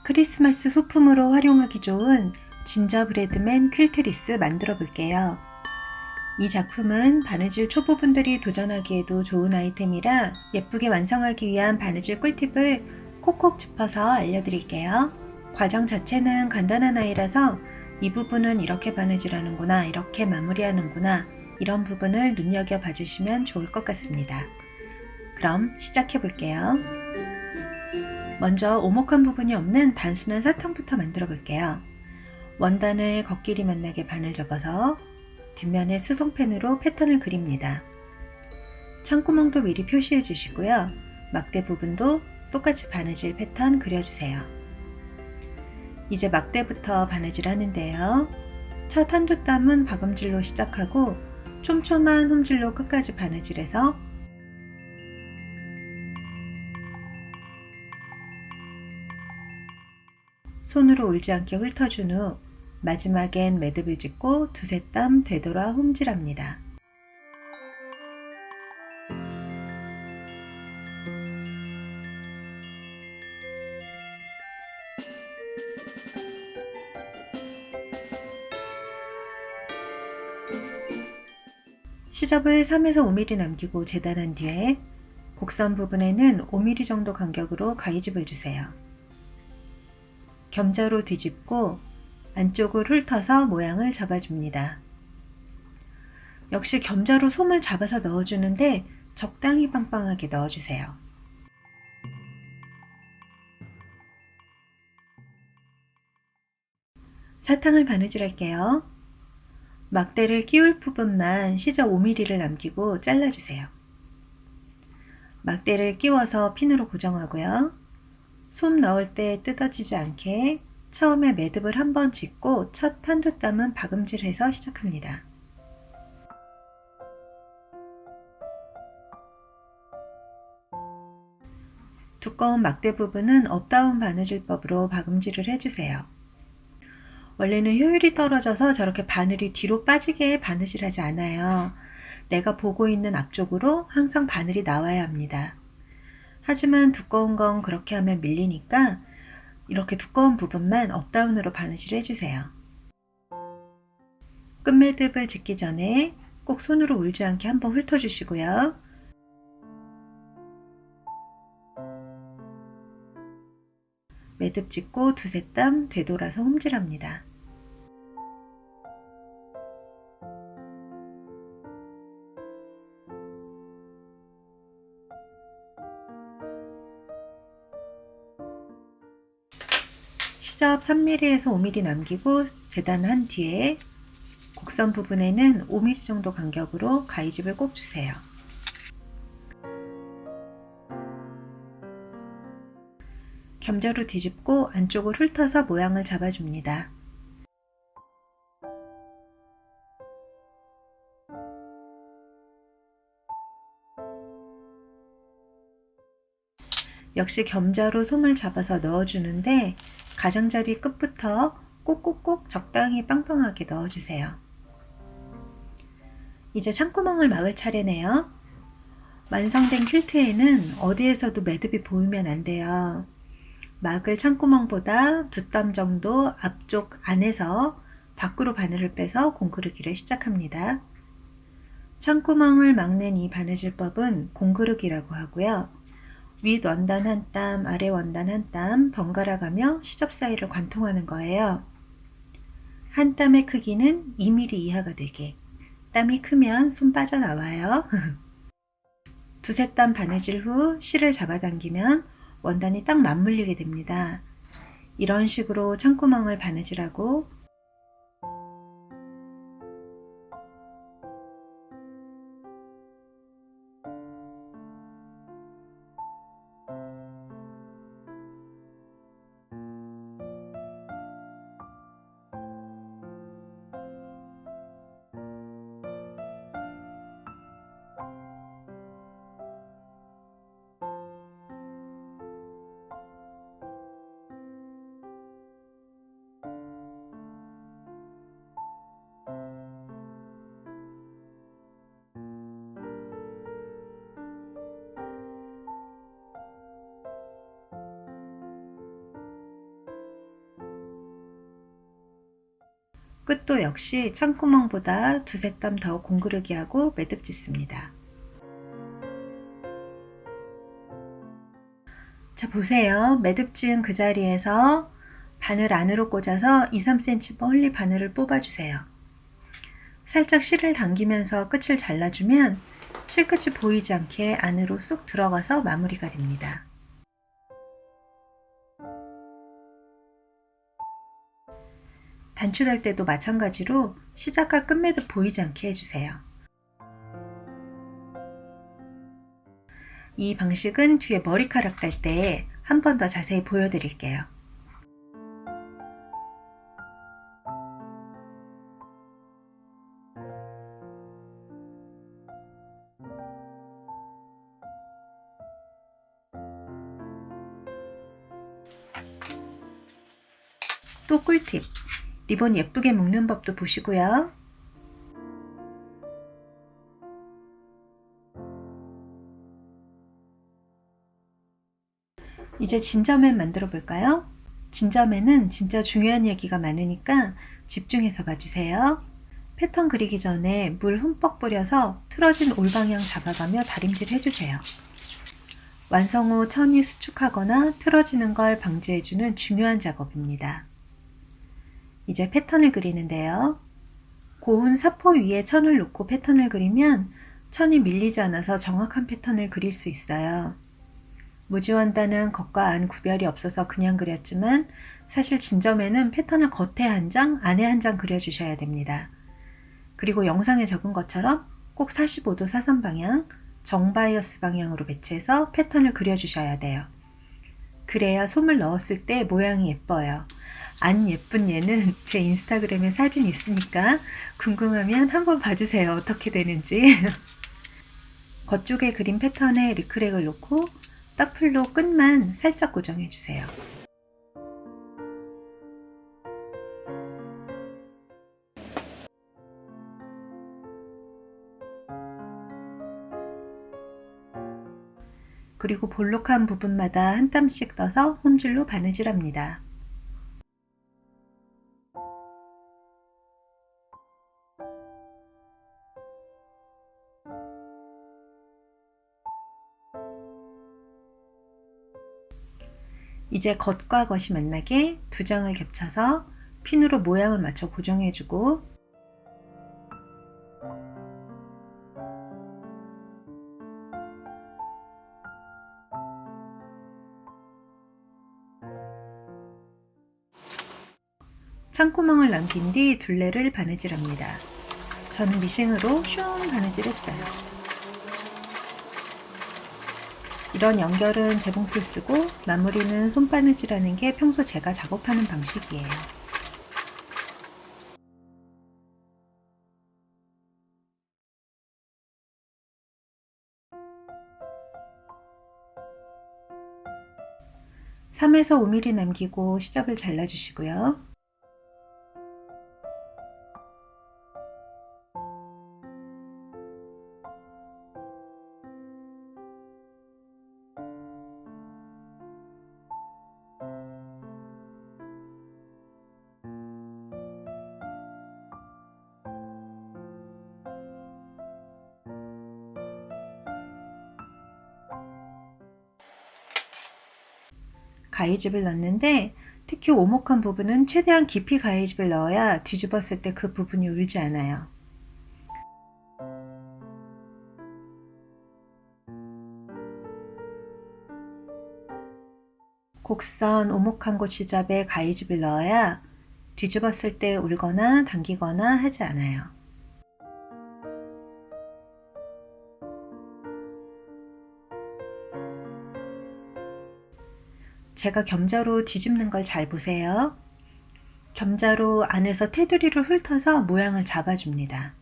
크리스마스 소품으로 활용하기 좋은 진저브레드맨 퀼트리스 만들어 볼게요. 이 작품은 바느질 초보분들이 도전하기에도 좋은 아이템이라 예쁘게 완성하기 위한 바느질 꿀팁을 콕콕 짚어서 알려드릴게요. 과정 자체는 간단한 아이라서 이 부분은 이렇게 바느질하는구나, 이렇게 마무리하는구나, 이런 부분을 눈여겨봐 주시면 좋을 것 같습니다. 그럼 시작해 볼게요. 먼저 오목한 부분이 없는 단순한 사탕부터 만들어 볼게요. 원단을 겉길이 만나게 반을 접어서 뒷면에 수성펜으로 패턴을 그립니다. 창구멍도 미리 표시해 주시고요. 막대 부분도 똑같이 바느질 패턴 그려주세요. 이제 막대부터 바느질 하는데요. 첫 한두 땀은 박음질로 시작하고 촘촘한 홈질로 끝까지 바느질해서 손으로 울지 않게 훑어준 후 마지막엔 매듭을 짓고 두세 땀 되돌아 홈질합니다. 시접을 3에서 5mm 남기고 재단한 뒤에 곡선 부분에는 5mm 정도 간격으로 가위집을 주세요. 겸자로 뒤집고 안쪽을 훑어서 모양을 잡아줍니다. 역시 겸자로 솜을 잡아서 넣어주는데 적당히 빵빵하게 넣어주세요. 사탕을 바느질 할게요. 막대를 끼울 부분만 시접 5mm를 남기고 잘라주세요. 막대를 끼워서 핀으로 고정하고요. 솜 넣을 때 뜯어지지 않게 처음에 매듭을 한번 짓고 첫 한두 땀은 박음질해서 시작합니다. 두꺼운 막대 부분은 업다운 바느질법으로 박음질을 해주세요. 원래는 효율이 떨어져서 저렇게 바늘이 뒤로 빠지게 바느질하지 않아요. 내가 보고 있는 앞쪽으로 항상 바늘이 나와야 합니다. 하지만 두꺼운 건 그렇게 하면 밀리니까 이렇게 두꺼운 부분만 업다운으로 바느질 해주세요. 끝매듭을 짓기 전에 꼭 손으로 울지 않게 한번 훑어주시고요. 매듭 짓고 두세 땀 되돌아서 홈질합니다. 시접 3mm에서 5mm 남기고 재단한 뒤에 곡선 부분에는 5mm 정도 간격으로 가위집을 꼭 주세요. 겸자로 뒤집고 안쪽을 훑어서 모양을 잡아줍니다. 역시 겸자로 솜을 잡아서 넣어주는데 가장자리 끝부터 꼭꼭꼭 적당히 빵빵하게 넣어주세요. 이제 창구멍을 막을 차례네요. 완성된 퀼트에는 어디에서도 매듭이 보이면 안 돼요. 막을 창구멍보다 2땀 정도 앞쪽 안에서 밖으로 바늘을 빼서 공그르기를 시작합니다. 창구멍을 막는 이 바느질법은 공그르기라고 하고요. 윗 원단 한 땀, 아래 원단 한 땀 번갈아 가며 시접 사이를 관통하는 거예요. 한 땀의 크기는 2mm 이하가 되게. 땀이 크면 손 빠져나와요. 두세 땀 바느질 후 실을 잡아당기면 원단이 딱 맞물리게 됩니다. 이런 식으로 창구멍을 바느질하고 끝도 역시 창구멍보다 두세 땀 더 공구르기 하고 매듭 짓습니다. 자, 보세요. 매듭 지은 그 자리에서 바늘 안으로 꽂아서 2-3cm 멀리 바늘을 뽑아주세요. 살짝 실을 당기면서 끝을 잘라주면 실끝이 보이지 않게 안으로 쏙 들어가서 마무리가 됩니다. 단추달 때도 마찬가지로 시작과 끝 매듭 보이지 않게 해주세요. 이 방식은 뒤에 머리카락 달 때 한 번 더 자세히 보여드릴게요. 또 꿀팁! 리본 예쁘게 묶는 법도 보시고요. 이제 진저맨 만들어 볼까요? 진저맨은 진짜 중요한 얘기가 많으니까 집중해서 봐주세요. 패턴 그리기 전에 물 흠뻑 뿌려서 틀어진 올방향 잡아가며 다림질 해주세요. 완성 후 천이 수축하거나 틀어지는 걸 방지해주는 중요한 작업입니다. 이제 패턴을 그리는데요. 고운 사포 위에 천을 놓고 패턴을 그리면 천이 밀리지 않아서 정확한 패턴을 그릴 수 있어요. 무지원단은 겉과 안 구별이 없어서 그냥 그렸지만 사실 진저맨은 패턴을 겉에 한 장, 안에 한 장 그려주셔야 됩니다. 그리고 영상에 적은 것처럼 꼭 45도 사선 방향, 정바이어스 방향으로 배치해서 패턴을 그려주셔야 돼요. 그래야 솜을 넣었을 때 모양이 예뻐요. 안 예쁜 얘는 제 인스타그램에 사진 있으니까 궁금하면 한번 봐주세요. 어떻게 되는지. 겉쪽에 그린 패턴에 리크랙을 놓고 따풀로 끝만 살짝 고정해주세요. 그리고 볼록한 부분마다 한 땀씩 떠서 혼줄로 바느질합니다. 이제 겉과 겉이 만나게 두 장을 겹쳐서 핀으로 모양을 맞춰 고정해주고 창구멍을 남긴 뒤 둘레를 바느질합니다. 저는 미싱으로 슝 바느질했어요. 이런 연결은 재봉틀 쓰고 마무리는 손바느질하는 게 평소 제가 작업하는 방식이에요. (3에서 5mm) 남기고 시접을 잘라주시고요. 가위집을 넣는데 특히 오목한 부분은 최대한 깊이 가위집을 넣어야 뒤집었을 때 그 부분이 울지 않아요. 곡선 오목한 곳 지점에 가위집을 넣어야 뒤집었을 때 울거나 당기거나 하지 않아요. 제가 겸자로 뒤집는 걸 잘 보세요. 겸자로 안에서 테두리를 훑어서 모양을 잡아줍니다.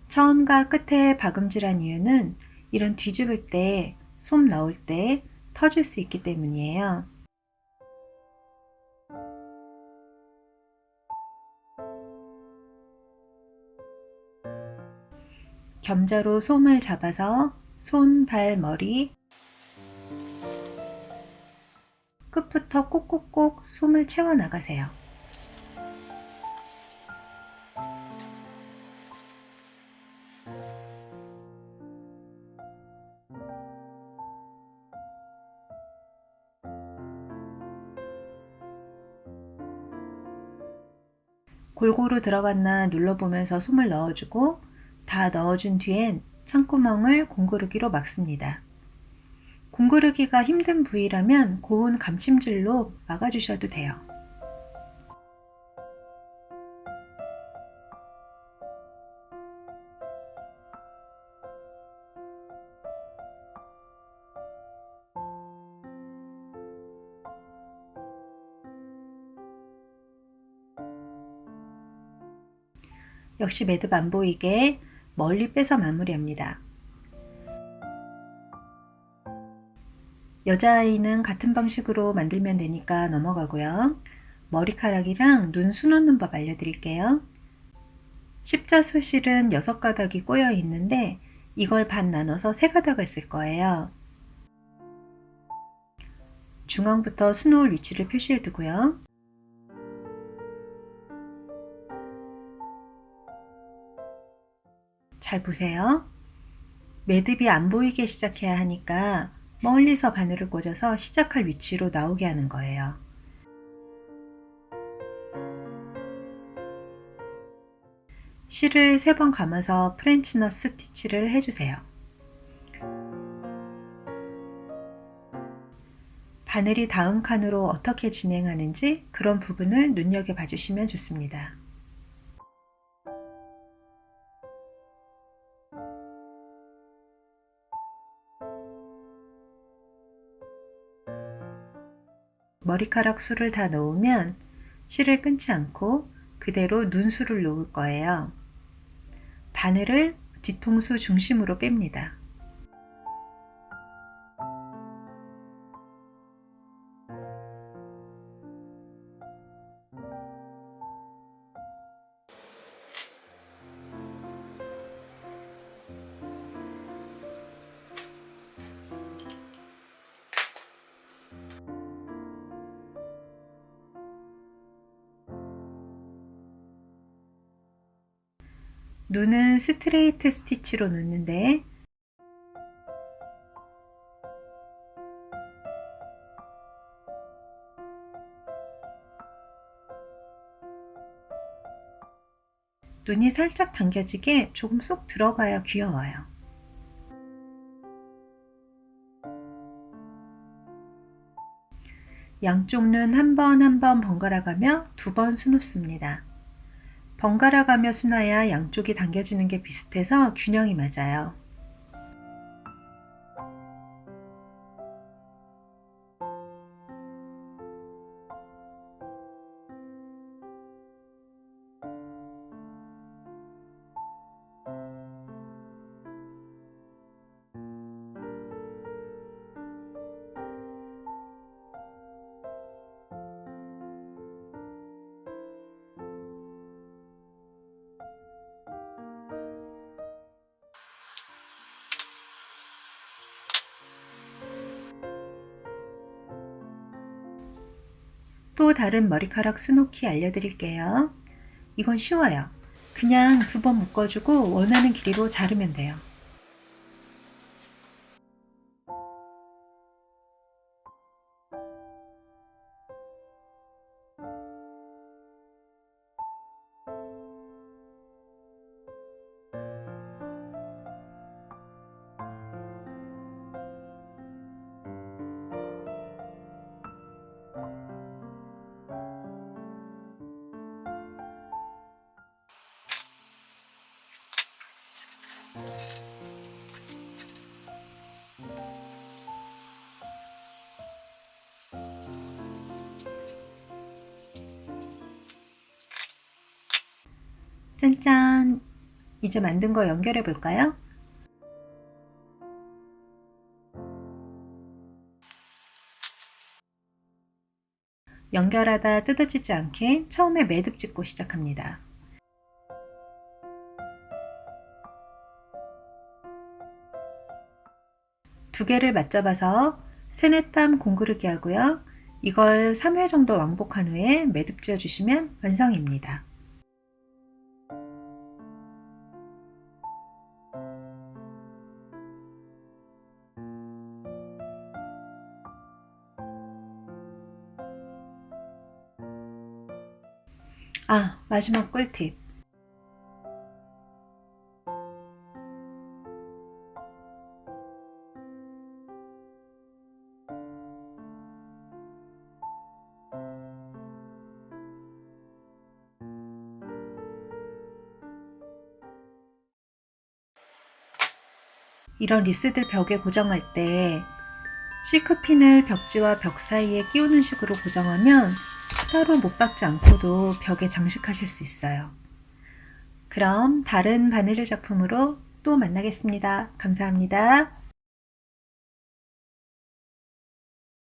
처음과 끝에 박음질한 이유는 이런 뒤집을 때, 솜 넣을 때 터질 수 있기 때문이에요. 겸자로 솜을 잡아서 손, 발, 머리 끝부터 꼭꼭꼭 솜을 채워 나가세요. 골고루 들어갔나 눌러보면서 솜을 넣어주고 다 넣어준 뒤엔 창구멍을 공구르기로 막습니다. 공구르기가 힘든 부위라면 고운 감침질로 막아주셔도 돼요. 역시 매듭 안 보이게 멀리 빼서 마무리합니다. 여자아이는 같은 방식으로 만들면 되니까 넘어가고요. 머리카락이랑 눈 수놓는 법 알려드릴게요. 십자수실은 6가닥이 꼬여 있는데 이걸 반 나눠서 3가닥을 쓸 거예요. 중앙부터 수놓을 위치를 표시해 두고요. 잘 보세요. 매듭이 안 보이게 시작해야 하니까 멀리서 바늘을 꽂아서 시작할 위치로 나오게 하는 거예요. 실을 3번 감아서 프렌치넛 스티치를 해주세요. 바늘이 다음 칸으로 어떻게 진행하는지 그런 부분을 눈여겨봐 주시면 좋습니다. 머리카락 수를 다 넣으면 실을 끊지 않고 그대로 눈수를 놓을 거예요. 바늘을 뒤통수 중심으로 뺍니다. 눈은 스트레이트 스티치로 놓는데 눈이 살짝 당겨지게 조금 쏙 들어가야 귀여워요. 양쪽 눈 한 번 한 번 번갈아 가며 2번 수놓습니다. 번갈아 가며 수놔야 양쪽이 당겨지는 게 비슷해서 균형이 맞아요. 또 다른 머리카락 수놓기 알려드릴게요. 이건 쉬워요. 그냥 2번 묶어주고 원하는 길이로 자르면 돼요. 짠짠! 이제 만든 거 연결해 볼까요? 연결하다 뜯어지지 않게 처음에 매듭 짚고 시작합니다. 두 개를 맞잡아서 세네땀 공구르기 하고요. 이걸 3회 정도 왕복한 후에 매듭 지어 주시면 완성입니다. 마지막 꿀팁. 이런 리스들 벽에 고정할 때 실크핀을 벽지와 벽 사이에 끼우는 식으로 고정하면 따로 못 박지 않고도 벽에 장식하실 수 있어요. 그럼 다른 바느질 작품으로 또 만나겠습니다. 감사합니다.